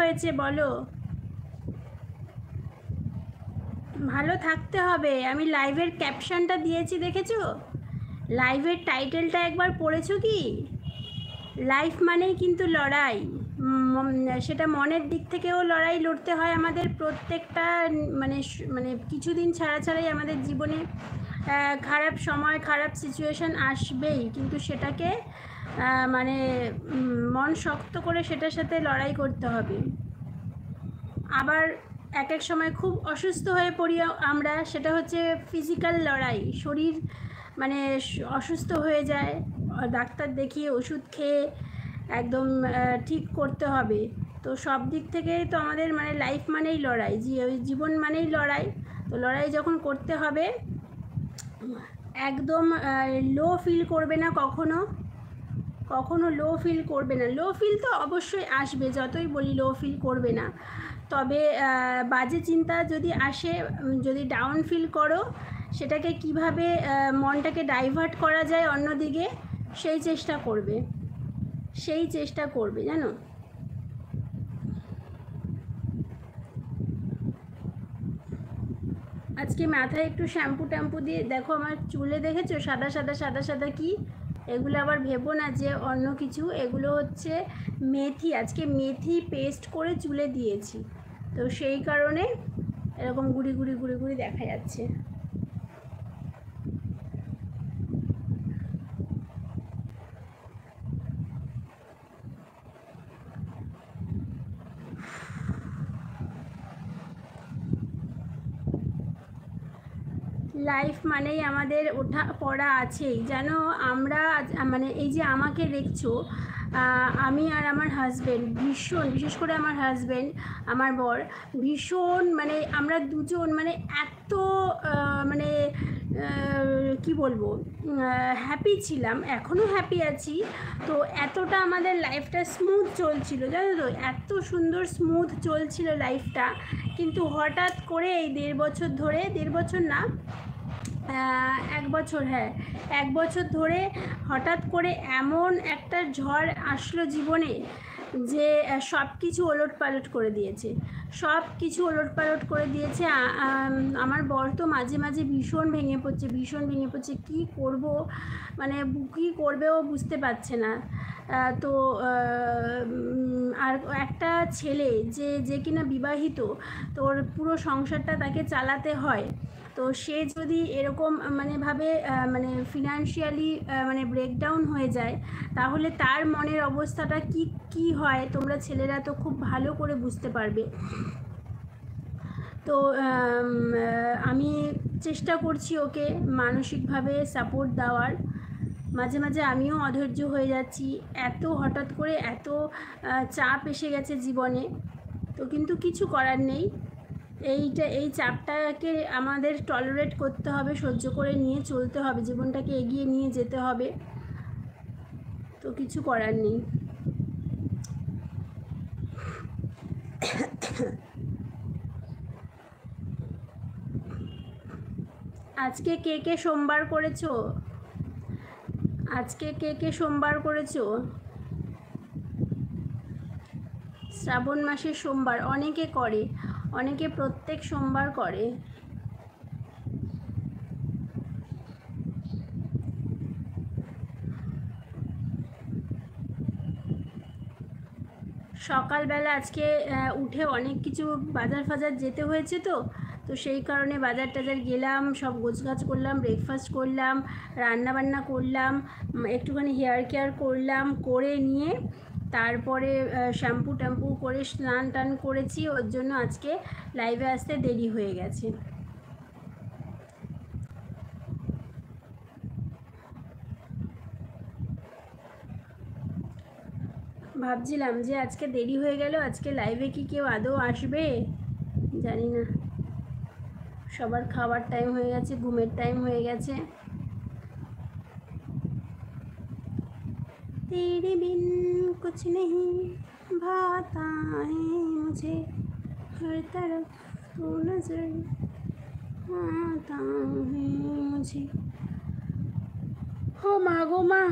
হয়েছে বলো? ভালো থাকতে হবে। আমি লাইভের ক্যাপশনটা দিয়েছি, দেখেছো? লাইভের টাইটেলটা একবার পড়েছো কি? লাইফ মানেই কিন্তু লড়াই। সেটা মনের দিক থেকেও লড়াই লড়তে হয় আমাদের প্রত্যেকটা, মানে মানে কিছুদিন ছাড়া ছাড়াই আমাদের জীবনে খারাপ সময়, খারাপ সিচুয়েশান আসবেই, কিন্তু সেটাকে মানে মন শক্ত করে সেটার সাথে লড়াই করতে হবে। আবার এক এক সময় খুব অসুস্থ হয়ে পড়ি আমরা, সেটা হচ্ছে ফিজিক্যাল লড়াই। শরীর মানে অসুস্থ হয়ে যায়, ডাক্তার দেখিয়ে ওষুধ খেয়ে একদম ঠিক করতে হবে। তো সব দিক থেকেই তো আমাদের মানে লাইফ মানেই লড়াই, জীবন মানেই লড়াই। তো লড়াই যখন করতে হবে, একদম লো ফিল করবে না কখনো, কখনো লো ফিল করবে না। লো ফিল তো অবশ্যই আসবে, যতই বলি লো ফিল করবে না। তবে বাজে চিন্তা যদি আসে, যদি ডাউন ফিল করো, সেটাকে কিভাবে মনটাকে ডাইভার্ট করা যায় অন্যদিকে, সেই চেষ্টা করবে, সেই চেষ্টা করবে, জানো। আজকে মাথায় একটু শ্যাম্পু ট্যাম্পু দিয়ে, দেখো আমার চুলে দেখেছো সাদা সাদা সাদা সাদা কি, এগুলো আবার ভেবো না যে অন্য কিছু, এগুলো হচ্ছে মেথি। আজকে মেথি পেস্ট করে চুলে দিয়েছি, তো সেই কারণে এরকম গুড়ি গুড়ি গুড়ি গুড়ি দেখা যাচ্ছে। লাইফ মানেই আমাদের ওঠা পড়া আছেই, জানো। আমরা মানে এই যে আমাকে দেখছো, আমি আর আমার হাজব্যান্ড ভীষণ, বিশেষ করে আমার হাজব্যান্ড, আমার বর ভীষণ, মানে আমরা দুজন মানে এত মানে কি বলবো, হ্যাপি ছিলাম, এখনও হ্যাপি আছি। তো এতটা আমাদের লাইফটা স্মুথ চলছিল, জানো তো, এত সুন্দর স্মুথ চলছিল লাইফটা। কিন্তু হঠাৎ করে এই 1.5 বছর ধরে, 1.5 বছর না, 1 বছর, হ্যাঁ 1 বছর ধরে হঠাৎ করে এমন একটা ঝড় আসলো জীবনে, যে সব কিছু ওলটপালট করে দিয়েছে, সব কিছু ওলটপালট করে দিয়েছে। আমার বর তো মাঝে মাঝে ভীষণ ভেঙে পড়ছে, ভীষণ ভেঙে পড়ছে, কী করব, মানে কী করবে ও বুঝতে পারছে না। তো আর একটা ছেলে যে যে কিনা বিবাহিত, তোর পুরো সংসারটা তাকে চালাতে হয়। তো সে যদি এরকম মানে ভাবে মানে ফিনান্সিয়ালি মানে ব্রেকডাউন হয়ে যায়, তাহলে তার মনের অবস্থাটা কি কি হয়, তোমরা ছেলেরা তো খুব ভালো করে বুঝতে পারবে। তো আমি চেষ্টা করছি ওকে মানসিকভাবে সাপোর্ট দেওয়ার। মাঝে মাঝে আমিও অধৈর্য হয়ে যাচ্ছি, এত হঠাৎ করে এত চাপ এসে গেছে জীবনে। তো কিন্তু কিছু করার নেই, এই চাপটাকে আমাদের টলারেট করতে হবে, সহ্য করে নিয়ে চলতে হবে, জীবনটাকে এগিয়ে নিয়ে যেতে হবে। তো কিছু করার নেই। আজকে কে কে সোমবার করেছো? আজকে কে কে সোমবার করেছো? শ্রাবণ মাসের সোমবার অনেকে করে, অনেকে প্রত্যেক সোমবার করে। সকালবেলা আজকে উঠে অনেক কিছু বাজার ফাজার যেতে হয়েছে, তো তো সেই কারণে বাজার টাজার গেলাম, সব গোছগাছ করলাম, ব্রেকফাস্ট করলাম, রান্নাবান্না করলাম, একটুখানি হেয়ার কেয়ার করলাম, করে নিয়ে তারপরে শ্যাম্পু ট্যাম্পু করে স্নান টান করেছি। ওর জন্য আজকে লাইভে আসতে দেরি হয়ে গেছে। ভাবছিলাম যে আজকে দেরি হয়ে গেল, আজকে লাইভে কি কেউ আদৌ আসবে জানি না। সবার খাওয়ার টাইম হয়ে গেছে, ঘুমের টাইম হয়ে গেছে। तेरे बिन कुछ नहीं भाता है मुझे, हर तरफ तू नजर आता है मुझे। हो মা গো মা,